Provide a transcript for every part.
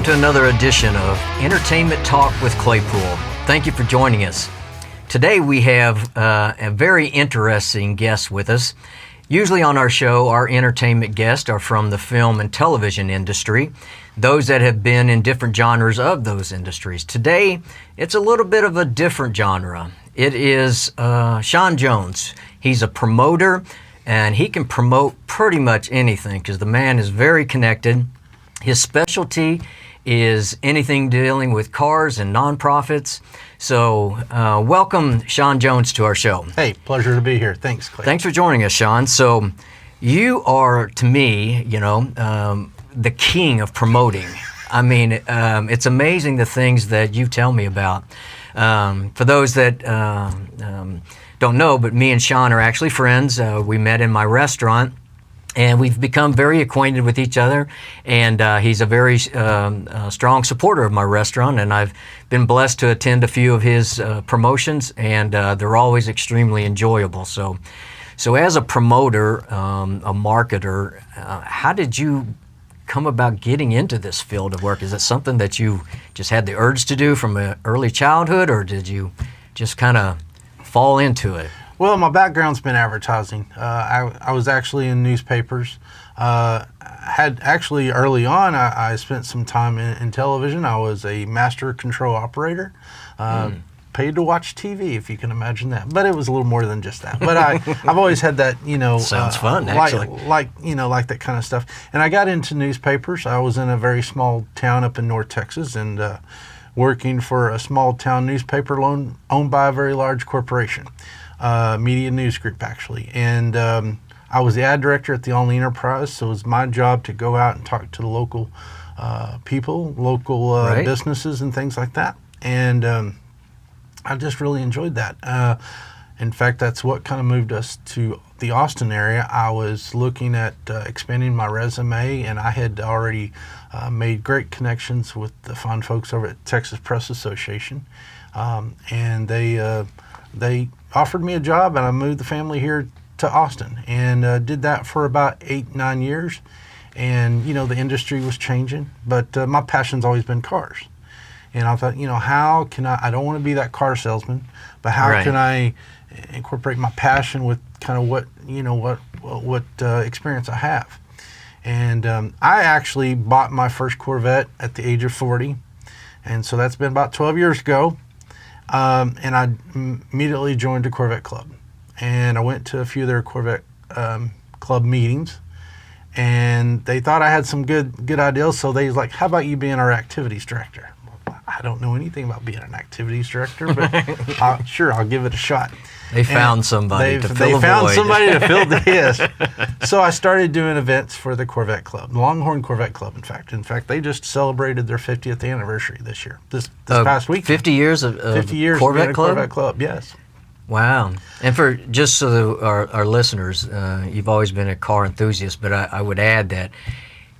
Welcome to another edition of Entertainment Talk with Claypool. Thank you for joining us. Today we have a very interesting guest with us. Usually on our show, our entertainment guests are from the film and television industry, those that have been in different genres of those industries. Today, it's a little bit of a different genre. It is Shawn Jones. He's a promoter, and he can promote pretty much anything because the man is very connected. His specialty is anything dealing with cars and nonprofits. So welcome, Shawn Jones, to our show. Hey, pleasure to be here. Thanks, Clay. Thanks for joining us, Shawn. So you are, to me, the king of promoting. I mean, it's amazing the things that you tell me about. For those that don't know, but me and Shawn are actually friends. We met in my restaurant. And we've become very acquainted with each other, and he's a very strong supporter of my restaurant, and I've been blessed to attend a few of his promotions, and they're always extremely enjoyable. So as a promoter, a marketer, how did you come about getting into this field of work? Is it something that you just had the urge to do from an early childhood, or did you just kind of fall into it? Well, my background's been advertising. I was actually in newspapers. Early on, I spent some time in television. I was a master control operator, paid to watch TV, if you can imagine that. But it was a little more than just that. But I've always had that, Sounds fun, actually. Like that kind of stuff. And I got into newspapers. I was in a very small town up in North Texas, and working for a small town newspaper owned by a very large corporation. Media News Group, actually. And I was the ad director at the Only Enterprise, so it was my job to go out and talk to the local people, local businesses and things like that. And I just really enjoyed that. In fact, that's what kind of moved us to the Austin area. I was looking at expanding my resume, and I had already made great connections with the fine folks over at Texas Press Association. And they offered me a job, and I moved the family here to Austin, and did that for about 8-9 years. And the industry was changing, but my passion's always been cars. And I thought, how can I don't want to be that car salesman, but how can I incorporate my passion with kind of what experience I have? And I actually bought my first Corvette at the age of 40, and so that's been about 12 years ago. And I immediately joined a Corvette club, and I went to a few of their Corvette club meetings, and they thought I had some good ideas. So they was like, "How about you being our activities director?" I don't know anything about being an activities director, but sure, I'll give it a shot. They found somebody to fill the void. They found somebody to fill the yes. So I started doing events for the Corvette Club, the Longhorn Corvette Club, in fact. In fact, they just celebrated their 50th anniversary this year, this past week. 50 years of 50 years Corvette of Club? Corvette Club, yes. Wow. And for just so our listeners, you've always been a car enthusiast, but I would add that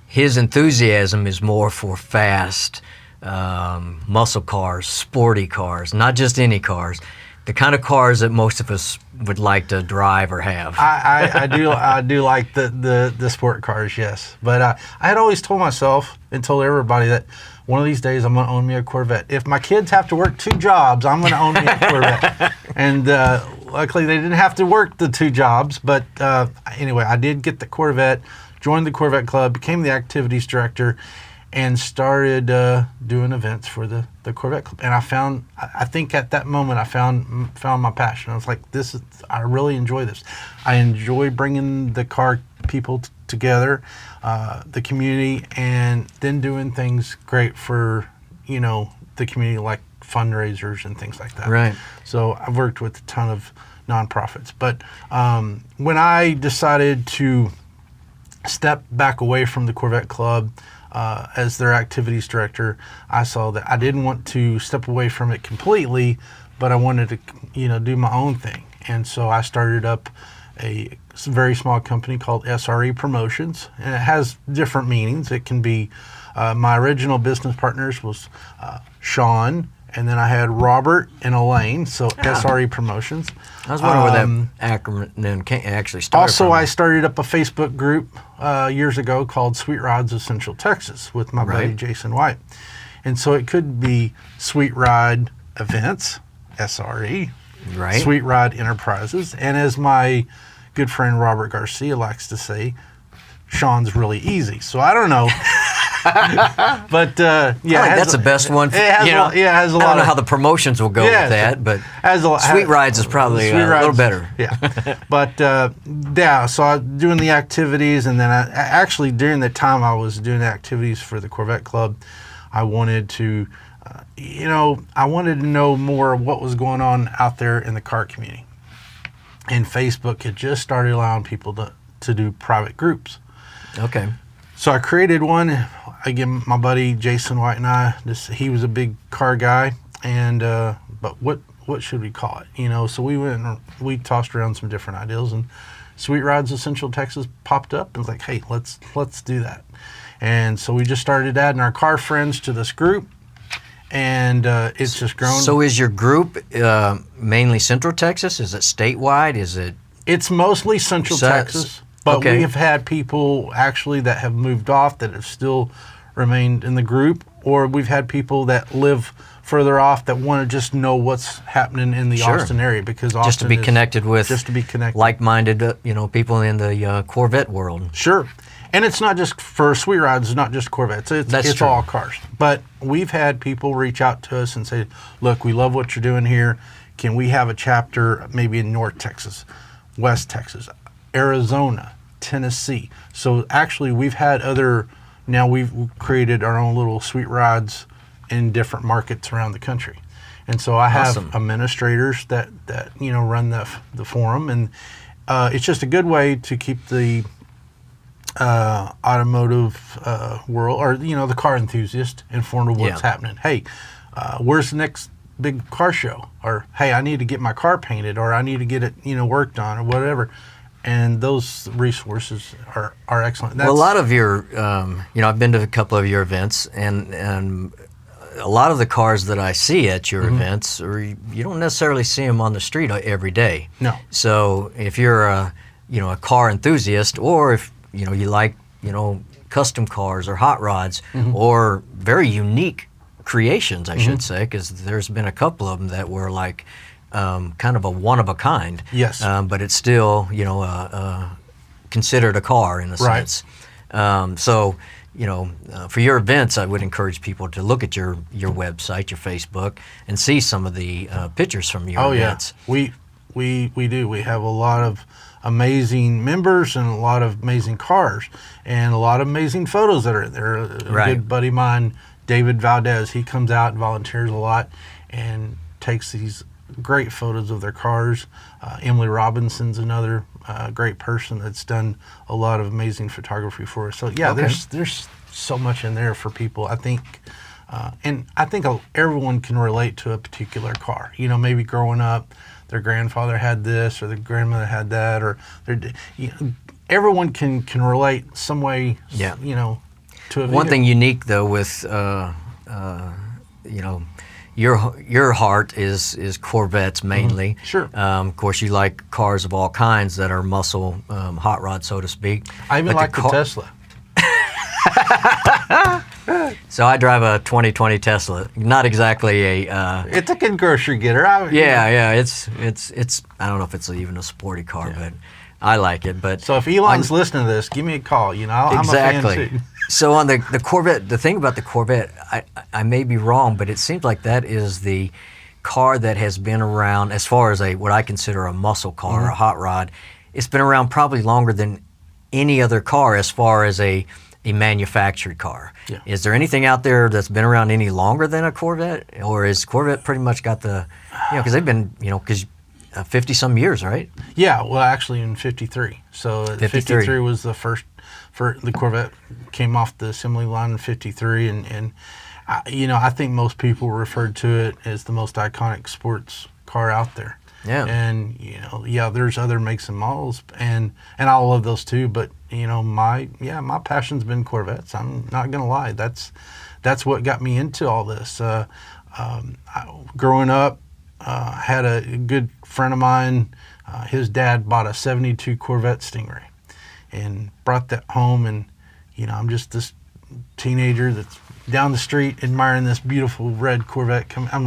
his enthusiasm is more for fast, muscle cars, sporty cars, not just any cars. The kind of cars that most of us would like to drive or have. I do like the sport cars, yes. But I had always told myself and told everybody that one of these days I'm going to own me a Corvette. If my kids have to work 2 jobs, I'm going to own me a Corvette. And luckily they didn't have to work the 2 jobs. But anyway, I did get the Corvette, joined the Corvette Club, became the activities director, and started doing events for the Corvette Club. And I think at that moment I found my passion. I was like, I really enjoy this. I enjoy bringing the car people together, the community, and then doing things great for, the community, like fundraisers and things like that. Right. So I've worked with a ton of nonprofits. But when I decided to step back away from the Corvette Club, as their activities director, I saw that I didn't want to step away from it completely, but I wanted to, do my own thing. And so I started up a very small company called SRE Promotions, and it has different meanings. It can be, my original business partners was Shawn and then I had Robert and Elaine, so SRE Promotions. I was wondering where that acronym actually started Also, from. I started up a Facebook group years ago called Sweet Rides of Central Texas with my buddy Jason White. And so it could be Sweet Ride Events, SRE, Sweet Ride Enterprises, and as my good friend Robert Garcia likes to say, Shawn's really easy. So I don't know. But yeah, I think that's the best one. It has a lot. I don't know how the promotions will go with that, but Sweet Rides is probably a little better. Yeah, but yeah. So I was doing the activities, and then actually during the time I was doing the activities for the Corvette Club, I wanted to, I wanted to know more of what was going on out there in the kart community, and Facebook had just started allowing people to do private groups. Okay. So I created one. Again, my buddy Jason White and I, he was a big car guy, and but what should we call it? So we went and we tossed around some different ideas, and Sweet Rides of Central Texas popped up and was like, hey, let's do that. And so we just started adding our car friends to this group, and it's just grown. So is your group mainly Central Texas? Is it statewide? Is it? It's mostly Central Texas. But we have had people actually that have moved off that have still remained in the group, or we've had people that live further off that want to just know what's happening in the Austin area, because Austin just to be connected with like-minded people in the Corvette world. Sure. And it's not just for Sweet Rides, it's not just Corvettes. It's all cars. But we've had people reach out to us and say, look, we love what you're doing here. Can we have a chapter maybe in North Texas, West Texas, Arizona, Tennessee? So actually we've had now we've created our own little Sweet Rides in different markets around the country. And so I have administrators that run the forum, and it's just a good way to keep the automotive world, or the car enthusiast, informed of what's happening. Hey, where's the next big car show? Or hey, I need to get my car painted, or I need to get it worked on, or whatever. And those resources are excellent. Well, a lot of your, I've been to a couple of your events, and a lot of the cars that I see at your events, or you don't necessarily see them on the street every day. No. So if you're a car enthusiast, or if you like custom cars or hot rods, or very unique creations, I should say, because there's been a couple of them that were like kind of a one of a kind. Yes. But it's still considered a car in a sense. So for your events, I would encourage people to look at your website, your Facebook, and see some of the pictures from your events. We do. We have a lot of amazing members and a lot of amazing cars and a lot of amazing photos that are there. A good buddy of mine, David Valdez, he comes out and volunteers a lot and takes these great photos of their cars. Emily Robinson's another great person that's done a lot of amazing photography for us. So there's so much in there for people, I think. And I think everyone can relate to a particular car. Maybe growing up, their grandfather had this, or their grandmother had that, or everyone can relate some way. To a vehicle. One thing unique though with your heart is Corvettes mainly. Sure. Of course, you like cars of all kinds that are muscle hot rod, so to speak. I even like the Tesla. So I drive a 2020 Tesla. Not exactly a. It's a good grocery getter. It's I don't know if it's even a sporty car, but I like it. But so if Elon's listening to this, give me a call. I'm a fan too. So on the Corvette, the thing about the Corvette, I may be wrong, but it seems like that is the car that has been around as far as what I consider a muscle car, a hot rod. It's been around probably longer than any other car as far as a manufactured car. Yeah. Is there anything out there that's been around any longer than a Corvette, or is Corvette pretty much got the, because they've been, 50 some years, right? Yeah, well, actually in 53. So 53 was the first. For the Corvette came off the assembly line in 53, and I think most people referred to it as the most iconic sports car out there. Yeah. And there's other makes and models, and I love those too. But my passion's been Corvettes. I'm not gonna lie. That's what got me into all this. Growing up, had a good friend of mine. His dad bought a '72 Corvette Stingray and brought that home. And, I'm just this teenager that's down the street admiring this beautiful red Corvette coming. I'm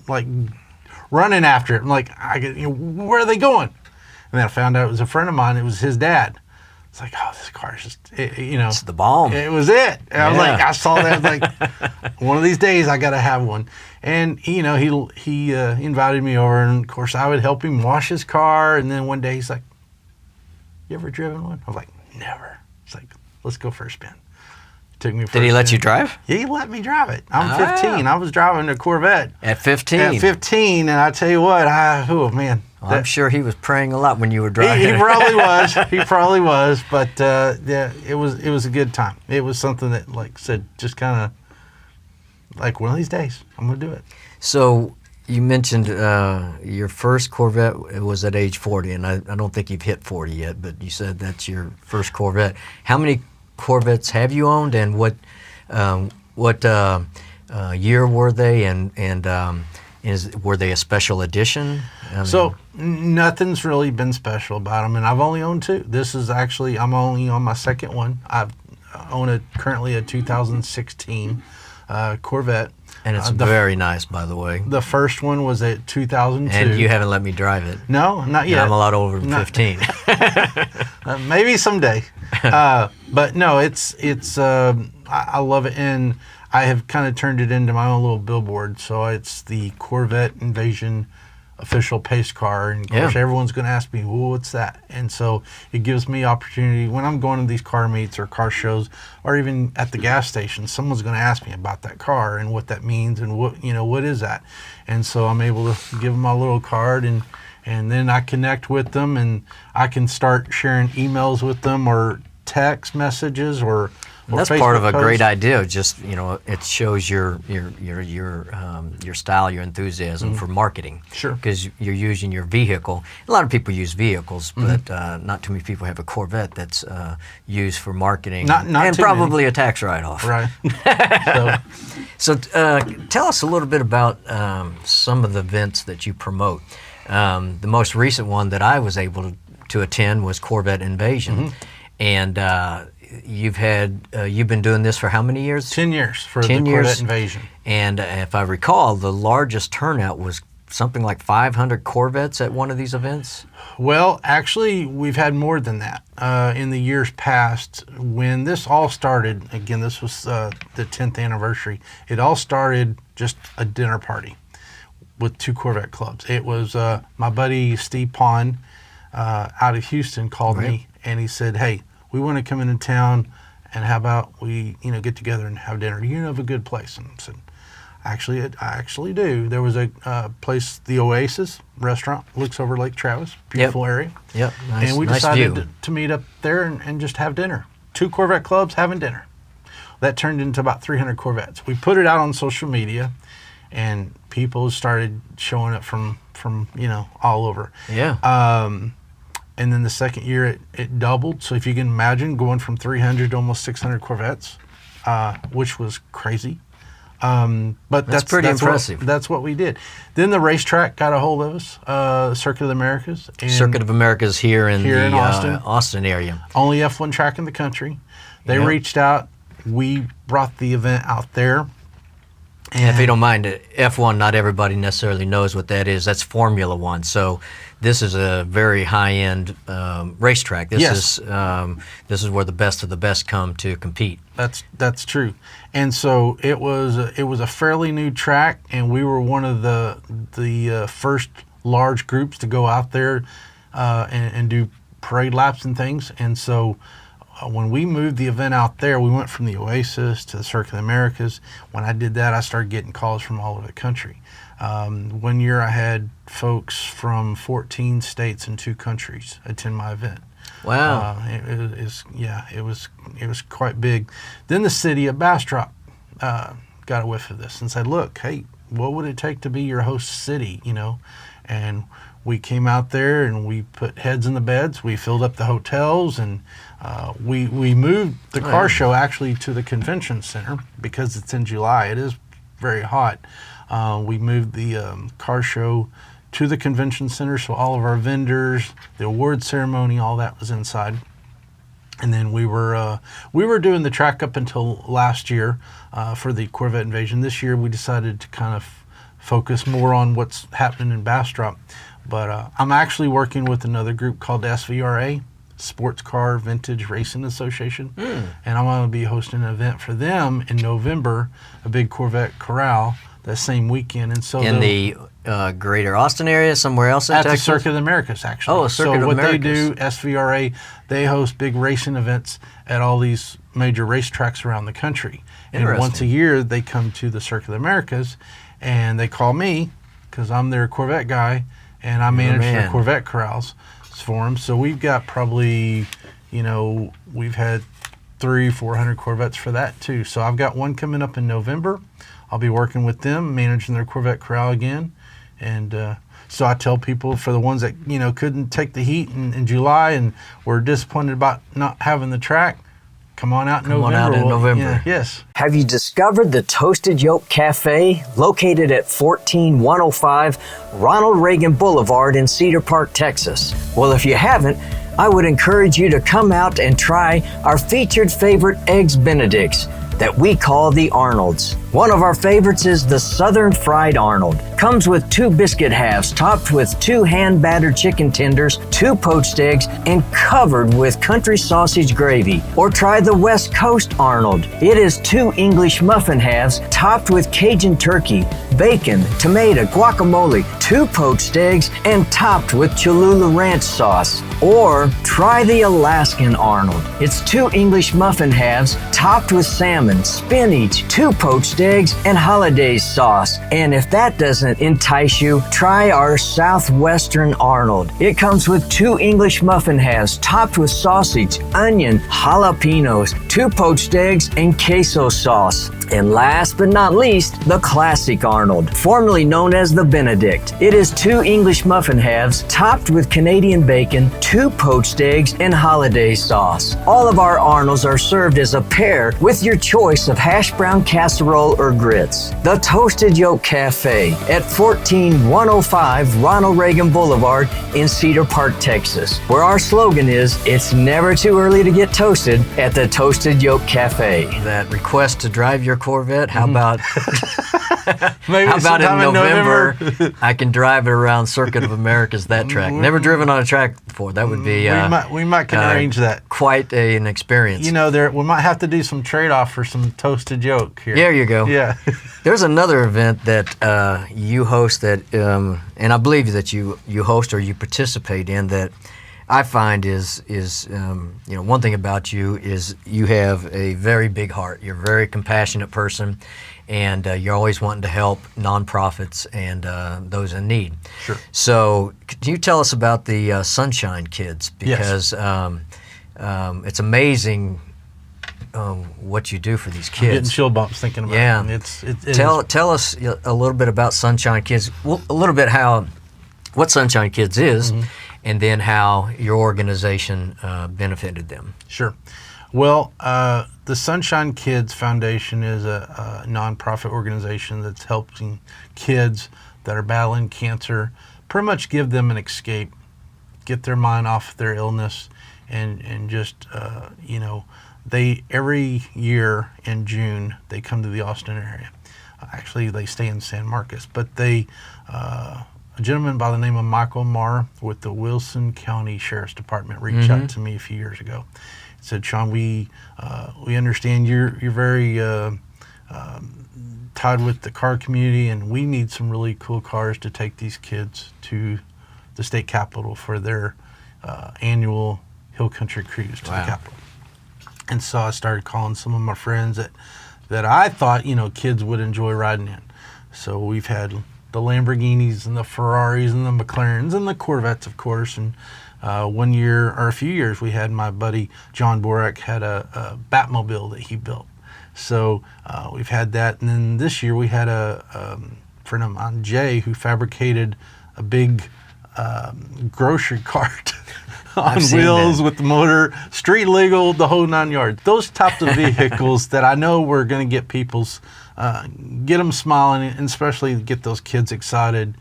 like running after it. I'm like, where are they going? And then I found out it was a friend of mine. It was his dad. It's like, oh, this car is just, It's the bomb. It was it. And I was like, I saw that. I was like, one of these days I got to have one. And, he invited me over. And, of course, I would help him wash his car. And then one day he's like, you ever driven one? I was like, never. It's like, let's go for a spin. Took me for Did he let you drive? He let me drive it. I'm 15. I was driving a Corvette. At 15? At 15. And I tell you what, oh, man. Well, I'm sure he was praying a lot when you were driving. He probably was. He probably was. But yeah, it was a good time. It was something that, like I said, just kind of like one of these days, I'm gonna do it. So you mentioned your first Corvette was at age 40, and I don't think you've hit 40 yet. But you said that's your first Corvette. How many Corvettes have you owned, and what year were they, and were they a special edition? So nothing's really been special about them, and I've only owned two. This is actually, I'm only on my second one. I own currently a 2016 Corvette. And it's very nice, by the way. The first one was a 2002. And you haven't let me drive it. No, not yet. And I'm a lot older than 15. Maybe someday. But no, I love it, and I have kind of turned it into my own little billboard. So it's the Corvette Invasion official pace car, and of course everyone's going to ask me, well, what's that? And so it gives me opportunity when I'm going to these car meets or car shows, or even at the gas station, someone's going to ask me about that car and what that means and what is that. And so I'm able to give them my little card, and then I connect with them, and I can start sharing emails with them or text messages or that's Facebook part of a posts. great idea. Just it shows your style, your enthusiasm for marketing. Sure. Because you're using your vehicle. A lot of people use vehicles, but not too many people have a Corvette that's used for marketing. Not and too probably many. a tax write-off. Right. So tell us a little bit about some of the events that you promote. The most recent one that I was able to attend was Corvette Invasion, and you've been doing this for how many years? 10 years for 10 the years. Corvette Invasion. And if I recall, the largest turnout was something like 500 Corvettes at one of these events? Well, actually, we've had more than that in the years past. When this all started, again, this was the 10th anniversary, it all started just a dinner party with two Corvette clubs. It was my buddy Steve Pond out of Houston called me, and he said, hey, we want to come into town, and how about we, get together and have dinner? You have a good place. And I said, I actually do. There was a place, the Oasis restaurant, looks over Lake Travis, beautiful area. Yep, nice, and we nice decided view. to meet up there and just have dinner. Two Corvette clubs having dinner. That turned into about 300 Corvettes. We put it out on social media, and people started showing up from all over. Yeah. And then the second year it doubled. So if you can imagine going from 300 to almost 600 Corvettes, which was crazy. But that's pretty impressive. That's what we did. Then the racetrack got a hold of us, Circuit of the Americas. And Circuit of Americas here in Austin. Austin area. Only F1 track in the country. They reached out. We brought the event out there. And if you don't mind, F1, not everybody necessarily knows what that is. That's Formula One. So this is a very high-end racetrack. This is where the best of the best come to compete. That's true. And so it was a fairly new track, and we were one of the first large groups to go out there and do parade laps and things. And so when we moved the event out there, we went from the Oasis to the Circuit of the Americas. When I did that, I started getting calls from all over the country. One year I had folks from 14 states and 2 countries attend my event. Wow. It was quite big. Then the city of Bastrop got a whiff of this and said, look, hey, what would it take to be your host city, And we came out there and we put heads in the beds. We filled up the hotels, and we moved the car show actually to the convention center because it's in July. It is very hot. We moved the car show to the convention center, so all of our vendors, the award ceremony, all that was inside. And then we were doing the track up until last year for the Corvette Invasion. This year we decided to kind of focus more on what's happening in Bastrop. But I'm actually working with another group called SVRA, Sports Car Vintage Racing Association. And I'm going to be hosting an event for them in November, a big Corvette corral that same weekend. And so in the greater Austin area, somewhere else in at Texas? the Circuit of the Americas, actually. Oh, Circuit of Americas. So what they do, SVRA, they host big racing events at all these major racetracks around the country. And once a year, they come to the Circuit of the Americas, and they call me because I'm their Corvette guy, and I manage their Corvette corrals for them. So we've got probably, we've had 300-400 Corvettes for that too. So I've got one coming up in November. I'll be working with them, managing their Corvette corral again. And so I tell people, for the ones that, couldn't take the heat in July and were disappointed about not having the track, come on out in November. Yes. Have you discovered the Toasted Yolk Cafe, located at 14105 Ronald Reagan Boulevard in Cedar Park, Texas? Well, if you haven't, I would encourage you to come out and try our featured favorite Eggs Benedicts that we call the Arnolds. One of our favorites is the Southern Fried Arnold. Comes with 2 biscuit halves topped with 2 hand-battered chicken tenders, 2 poached eggs, and covered with country sausage gravy. Or try the West Coast Arnold. It is 2 English muffin halves topped with Cajun turkey, bacon, tomato, guacamole, 2 poached eggs, and topped with Cholula Ranch sauce. Or try the Alaskan Arnold. It's 2 English muffin halves topped with salmon, spinach, 2 poached eggs, and hollandaise sauce. And if that doesn't entice you, try our Southwestern Arnold. It comes with 2 English muffin halves topped with sausage, onion, jalapenos, 2 poached eggs, and queso sauce. And last but not least, the Classic Arnold, formerly known as the Benedict. It is 2 English muffin halves topped with Canadian bacon, 2 poached eggs, and hollandaise sauce. All of our Arnolds are served as a pair with your choice of hash brown casserole or grits. The Toasted Yolk Cafe at 14105 Ronald Reagan Boulevard in Cedar Park, Texas, where our slogan is, it's never too early to get toasted at the Toasted Yolk Cafe. That request to drive your Corvette, how about Maybe how about in November? I can drive it around Circuit of America's that track. Never driven on a track before. That would be we might can arrange that. Quite an experience. We might have to do some trade-off for some toasted yolk here. There you go. Yeah. There's another event that you host that, and I believe that you host or you participate in that I find is one thing about you is you have a very big heart. You're a very compassionate person, and you're always wanting to help nonprofits and those in need. Sure. So can you tell us about the Sunshine Kids? Because it's amazing what you do for these kids. I'm getting chill bumps thinking about it. Tell us a little bit about Sunshine Kids, a little bit what Sunshine Kids is, and then how your organization benefited them. Sure. Well, the Sunshine Kids Foundation is a nonprofit organization that's helping kids that are battling cancer pretty much give them an escape, get their mind off their illness, and just, they every year in June, they come to the Austin area. Actually, they stay in San Marcos, but they... a gentleman by the name of Michael Marr with the Wilson County Sheriff's Department reached out to me a few years ago. He said, Shawn, we understand you're very tied with the car community, and we need some really cool cars to take these kids to the state capitol for their annual Hill Country Cruise to the Capitol. And so I started calling some of my friends that I thought, kids would enjoy riding in. So we've had the Lamborghinis and the Ferraris and the McLarens and the Corvettes, of course. And one year or a few years, we had my buddy John Borak had a Batmobile that he built. So we've had that. And then this year we had a friend of mine, Jay, who fabricated a big grocery cart on seen wheels that. with the motor, street legal, the whole 9 yards. Those types of vehicles that I know we're going to get get them smiling, and especially get those kids excited,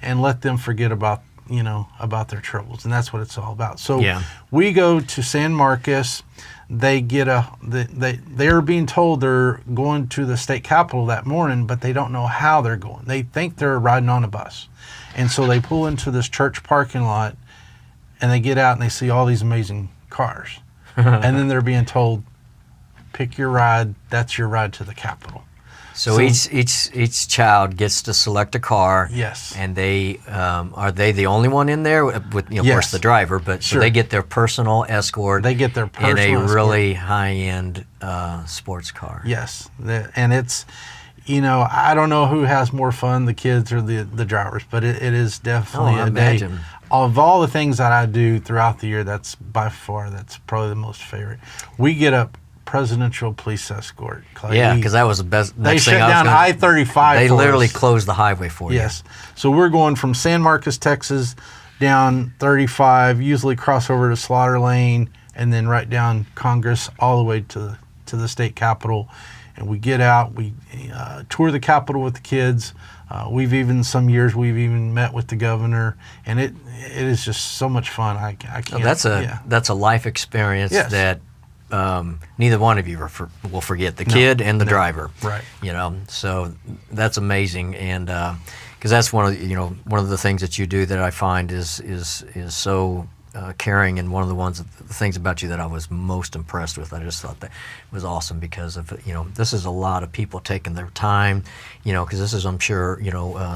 and let them forget about their troubles, and that's what it's all about. So we go to San Marcos. They they're being told they're going to the state capitol that morning, but they don't know how they're going. They think they're riding on a bus, and so they pull into this church parking lot, and they get out and they see all these amazing cars, and then they're being told, "Pick your ride. That's your ride to the capitol." So each child gets to select a car. Yes. And they are they the only one in there with of Yes. course the driver, but so they get their personal escort. They get their personal in a escort. really high-end sports car. Yes, and it's, I don't know who has more fun, the kids or the drivers, but it is definitely I a day. imagine. Of all the things that I do throughout the year, that's probably the most favorite. We get a presidential police escort. Clay. Yeah, because that was the best. They next shut thing I was down gonna- I-35. They for literally us. closed the highway for you. Yes. So we're going from San Marcos, Texas, down 35, usually cross over to Slaughter Lane, and then right down Congress all the way to the state capitol. And we get out, we tour the capitol with the kids. Some years we've even met with the governor, and it is just so much fun. I can't. That's a life experience Yes. that neither one of you will forget. The kid and the driver. Right. So that's amazing, and because that's one of the things that you do that I find is so caring, and one of the things about you that I was most impressed with. I just thought that was awesome because of this is a lot of people taking their time, because this is, I'm sure,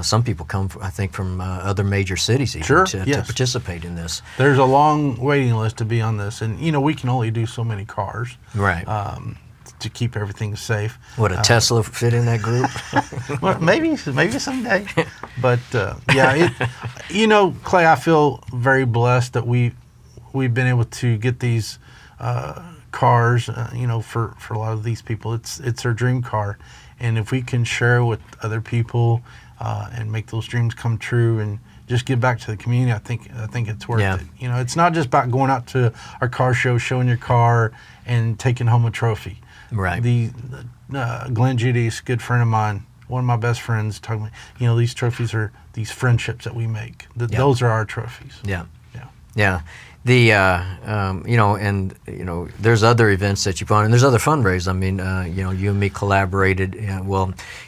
some people come from other major cities even to participate in this. There's a long waiting list to be on this, and we can only do so many cars, right? To keep everything safe. Would a Tesla fit in that group? Well, maybe someday. But Clay, I feel very blessed that we've been able to get these cars. For a lot of these people, it's their dream car, and if we can share with other people and make those dreams come true, and just give back to the community, I think it's worth it. It's not just about going out to our car show, showing your car, and taking home a trophy. Right. Glenn Judy's a good friend of mine, one of my best friends, told me, these trophies are these friendships that we make. Those are our trophies. Yeah. Yeah. Yeah. The there's other events that you put on, and there's other fundraisers. I mean, you and me collaborated.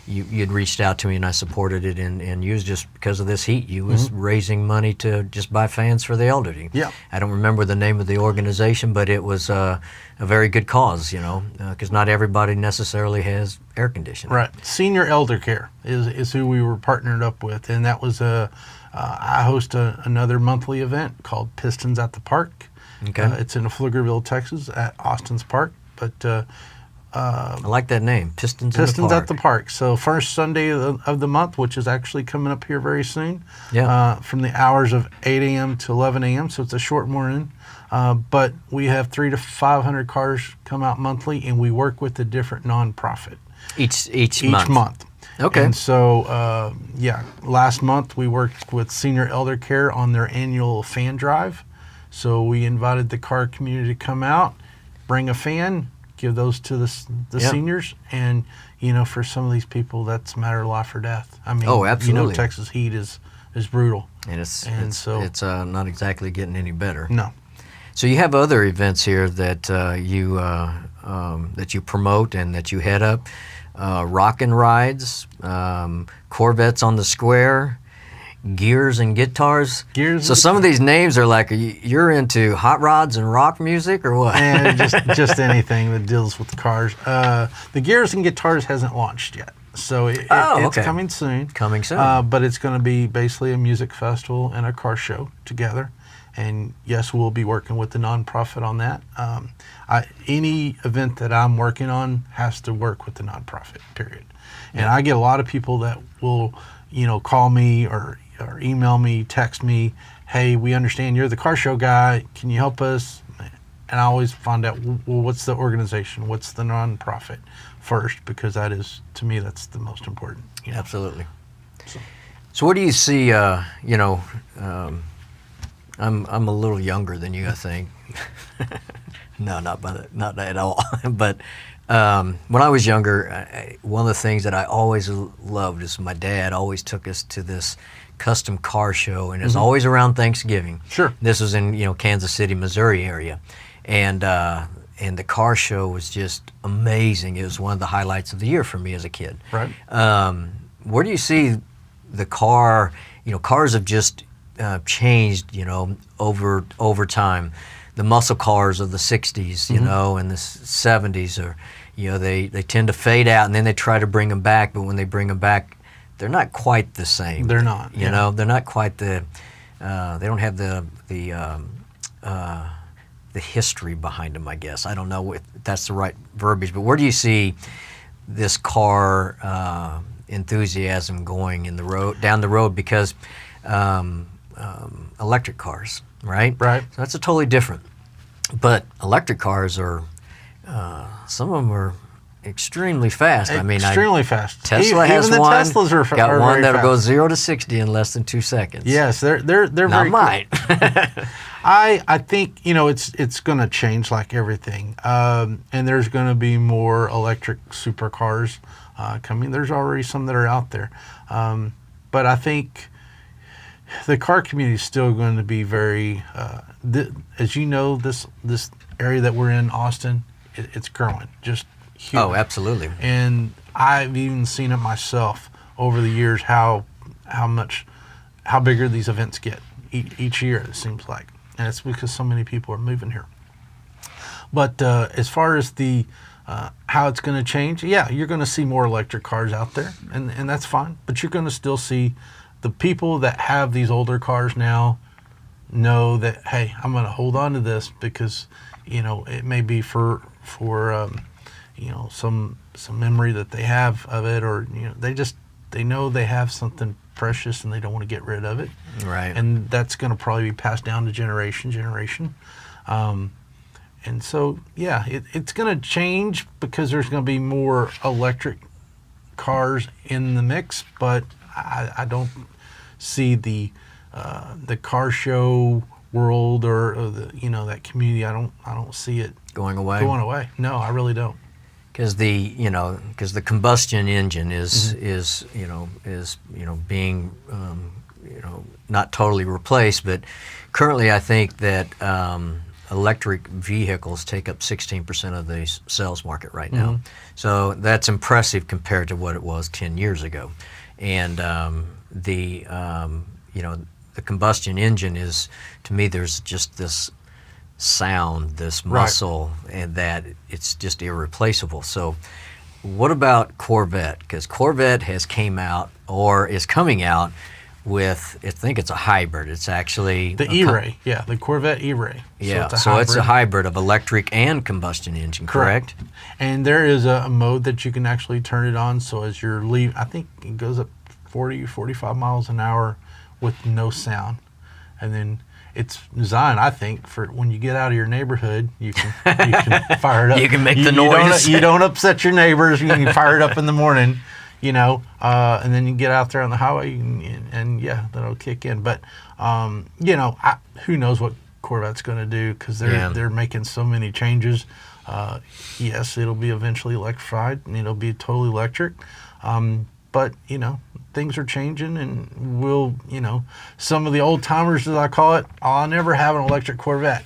You'd reached out to me, and I supported it. And you was just because of this heat, you was raising money to just buy fans for the elderly. Yeah. I don't remember the name of the organization, but it was a very good cause. Because not everybody necessarily has air conditioning. Right. Senior Elder Care is who we were partnered up with, and that was I host another monthly event called Pistons at the Park. Okay. It's in Pflugerville, Texas, at Austin's Park. But I like that name, Pistons at the Park. So first Sunday of the month, which is actually coming up here very soon. Yeah. From the hours of 8 a.m. to 11 a.m. So it's a short morning. But we have 300 to 500 cars come out monthly, and we work with a different nonprofit each month. Okay. And so, last month we worked with Senior Elder Care on their annual fan drive. So we invited the car community to come out, bring a fan, give those to the seniors, and for some of these people, that's a matter of life or death. I mean, absolutely. Texas heat is brutal, and it's not exactly getting any better. No. So you have other events here that you promote and that you head up. Rockin' Rides, Corvettes on the Square, Gears and Guitars. So some of these names are like, you're into hot rods and rock music or what? And just anything that deals with cars. The Gears and Guitars hasn't launched yet, so it's coming soon. Coming soon. But it's going to be basically a music festival and a car show together. And yes, we'll be working with the nonprofit on that. Any event that I'm working on has to work with the nonprofit, period. And I get a lot of people that will, call me or email me, text me, hey, we understand you're the car show guy. Can you help us? And I always find out, well, what's the organization? What's the nonprofit first? Because that is, to me, that's the most important. Absolutely. So what do you see, I'm a little younger than you, I think. No, not at all. But when I was younger, one of the things that I always loved is my dad always took us to this custom car show, and it was always around Thanksgiving. Sure. This was in Kansas City, Missouri area, and the car show was just amazing. It was one of the highlights of the year for me as a kid. Right. Where do you see the car? Cars have just changed, over time. The muscle cars of the 60s, and the 70s are, they tend to fade out, and then they try to bring them back. But when they bring them back, they're not quite the same. They're not. They're not quite the. They don't have the history behind them, I guess. I don't know if that's the right verbiage, but where do you see this car enthusiasm going down the road? Because electric cars, right? Right. So that's a totally different. But electric cars are, some of them are extremely fast. Extremely fast. Tesla has even one. The Teslas are got one very that'll go fast. 0 to 60 in less than 2 seconds. Yes, they're very Not quick. mine. I think it's going to change like everything, and there's going to be more electric supercars coming. There's already some that are out there, but I think the car community is still going to be very, as you know, this area that we're in, Austin, it's growing just huge. Oh, absolutely. And I've even seen it myself over the years how bigger these events get each year. It seems like. And it's because so many people are moving here. But as far as the how it's going to change, yeah, you're going to see more electric cars out there, and that's fine. But you're going to still see the people that have these older cars now know that, hey, I'm going to hold on to this because, it may be for some memory that they have of it, or they know they have something precious and they don't want to get rid of it. Right. And that's going to probably be passed down to generation. And so, yeah, it's going to change because there's going to be more electric cars in the mix, but I don't see the car show world or the that community. I don't see it going away. No, I really don't. Because the combustion engine is being not totally replaced, but currently I think that electric vehicles take up 16% of the sales market right now. So that's impressive compared to what it was 10 years ago. And the combustion engine is, to me, there's just this sound, this muscle, and that it's just irreplaceable. So what about Corvette? Because Corvette has came out or is coming out with, I think it's a hybrid. It's actually the E-Ray, the Corvette E-Ray. Yeah, so it's a hybrid of electric and combustion engine, correct? And there is a mode that you can actually turn it on, so as you're leaving, I think it goes up 40, 45 miles an hour with no sound. And then it's designed, I think, for when you get out of your neighborhood, you can fire it up. You can make the noise. You don't upset your neighbors. You can fire it up in the morning, and then you get out there on the highway, and that'll kick in. But, who knows what Corvette's going to do, because they're making so many changes. Yes, it'll be eventually electrified, and it'll be totally electric. But, things are changing, and some of the old timers, as I call it, I'll never have an electric Corvette.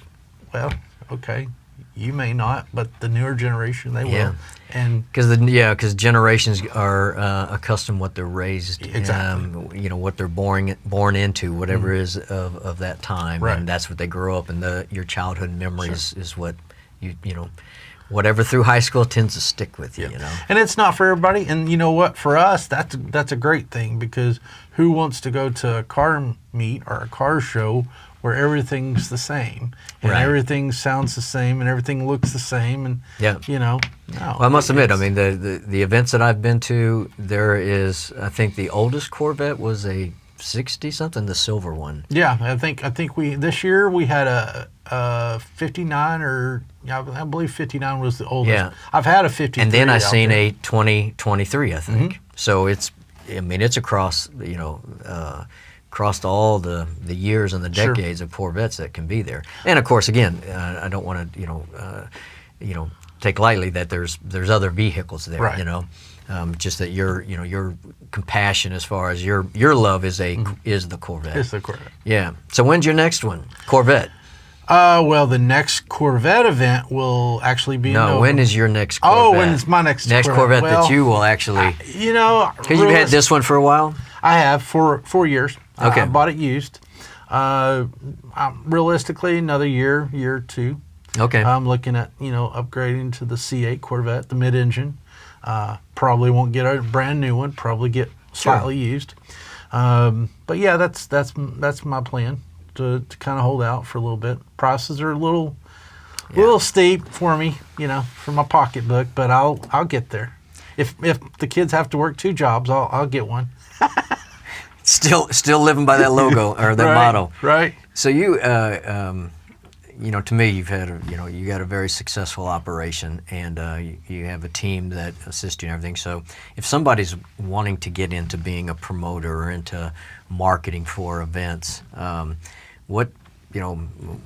Well, okay, you may not, but the newer generation, they will. And because generations are accustomed what they're raised, exactly. What they're born into, whatever is of that time, and that's what they grow up. And your childhood memories is what whatever through high school tends to stick with you. And it's not for everybody. And you know what? For us, that's a great thing, because who wants to go to a car meet or a car show where everything's the same and everything sounds the same and everything looks the same, and no. Well, I must admit, the events that I've been to, there is, I think the oldest Corvette was a 60 something, the silver one. Yeah, I think we this year we had a 59, or I believe 59 was the oldest. Yeah. I've had a 53. And then I seen a 2023, I think. So it's across across all the years and the Sure. decades of Corvettes that can be there. And of course, again, I don't want to take lightly that there's other vehicles there. Right. You know, just that your compassion as far as your love is the Corvette. It's the Corvette. Yeah. So when's your next one? Corvette. Well, the next Corvette event will actually be in November. When is your next Corvette? Oh, when is my next Corvette Well, that you will actually... Because you've had this one for a while? I have for 4 years. Okay. I bought it used. Realistically, another year or two. Okay. I'm looking at, upgrading to the C8 Corvette, the mid-engine. Probably won't get a brand new one. Probably get slightly used. But yeah, that's my plan. To kind of hold out for a little bit. Prices are a little steep for me, for my pocketbook, but I'll get there. If the kids have to work 2 jobs, I'll get one. Still living by that logo or that motto. Right. So you, to me, you've had you got a very successful operation, and you have a team that assists you and everything. So if somebody's wanting to get into being a promoter or into marketing for events, what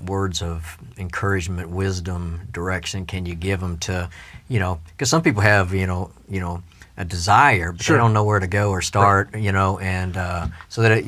words of encouragement, wisdom, direction can you give them to, because some people have a desire, but Sure. they don't know where to go or start, and so that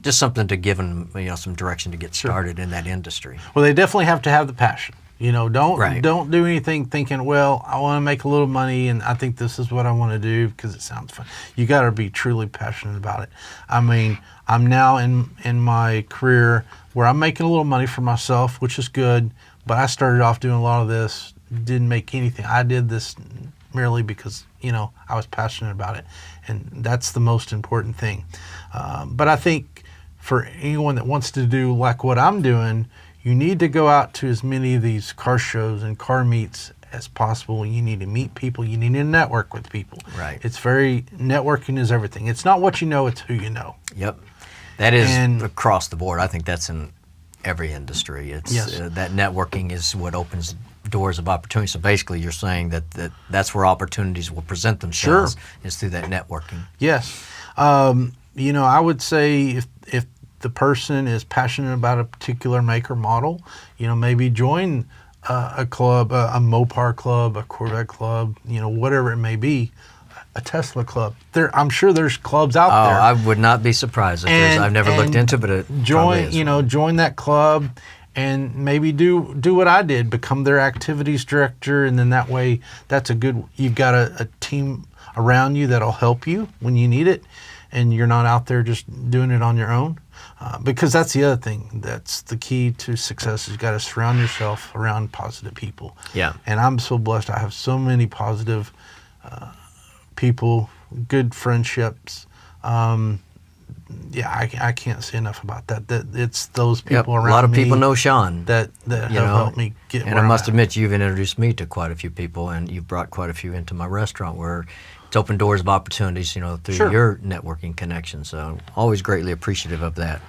just something to give them some direction to get started in that industry. Well, they definitely have to have the passion. Right. Don't do anything thinking, well, I want to make a little money and I think this is what I want to do because it sounds fun. You got to be truly passionate about it. I mean, I'm now in my career where I'm making a little money for myself, which is good, but I started off doing a lot of this, didn't make anything. I did this merely because, I was passionate about it, and that's the most important thing. But I think for anyone that wants to do like what I'm doing, you need to go out to as many of these car shows and car meets as possible. You need to meet people. You need to network with people. Right. Networking is everything. It's not what you know, it's who you know. Yep. That is across the board. I think that's in every industry. It's Yes. That networking is what opens doors of opportunity. So basically you're saying that's where opportunities will present themselves is through that networking. Yes. I would say if the person is passionate about a particular make or model, maybe join a club, a Mopar club, a Corvette club, whatever it may be, a Tesla club. I'm sure there's clubs out there. I would not be surprised if there's. I've never looked into, but it join, probably is. Join that club, and maybe do what I did, become their activities director, and then that way, you've got a team around you that'll help you when you need it, and you're not out there just doing it on your own. Because that's the other thing. That's the key to success. You got to surround yourself around positive people. Yeah. And I'm so blessed. I have so many positive people, good friendships. I can't say enough about that. That it's those people around me. A lot of people know Shawn. That have helped me get And where I I'm must at. admit, you've introduced me to quite a few people, and you've brought quite a few into my restaurant where it's opened doors of opportunities, through Sure. your networking connections. So always greatly appreciative of that.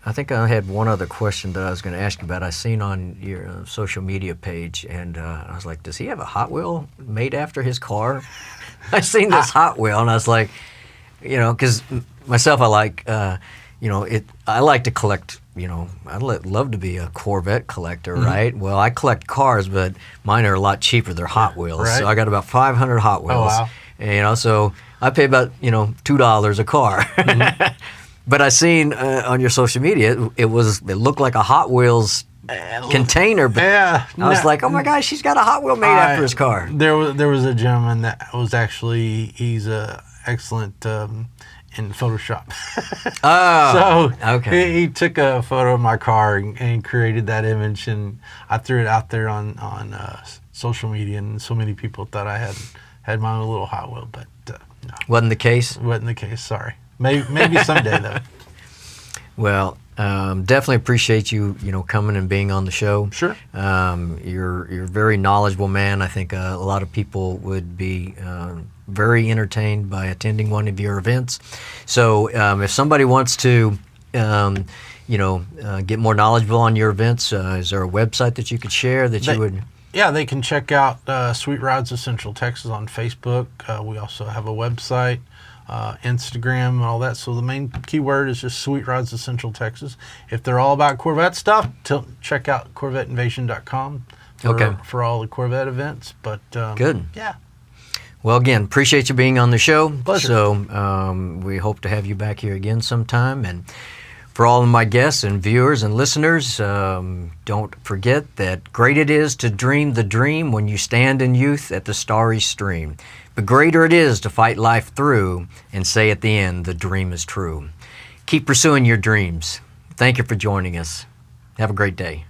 I think I had one other question that I was going to ask you about. I seen on your social media page, and I was like, does he have a Hot Wheel made after his car? I seen this Hot Wheel, and I was like, because myself, I like, I like to collect. I'd love to be a Corvette collector, right? Well, I collect cars, but mine are a lot cheaper. They're Hot Wheels, Right. so I got about 500 Hot Wheels. wow. And so I pay about $2 a car. But I seen on your social media, it looked like a Hot Wheels container. But I was like, oh my gosh, he's got a Hot Wheel made after his car. There was a gentleman that was he's excellent in Photoshop. Oh, so okay. he took a photo of my car and created that image, and I threw it out there on social media, and so many people thought I had my own little Hot Wheel, but no, Wasn't the case? wasn't the case. Sorry. Maybe someday though. Well, definitely appreciate you, coming and being on the show. Sure. You're a very knowledgeable man. I think a lot of people would be very entertained by attending one of your events. So if somebody wants to, get more knowledgeable on your events, is there a website that you could share that you would? Yeah, they can check out Sweet Rides of Central Texas on Facebook. We also have a website. Instagram, and all that. So the main keyword is just Sweet Rods of Central Texas. If they're all about Corvette stuff, check out CorvetteInvasion.com for all the Corvette events. But good. Yeah. Well, again, appreciate you being on the show. Pleasure. So we hope to have you back here again sometime. And for all of my guests and viewers and listeners, don't forget that great it is to dream the dream when you stand in youth at the starry stream. But greater it is to fight life through and say at the end, the dream is true. Keep pursuing your dreams. Thank you for joining us. Have a great day.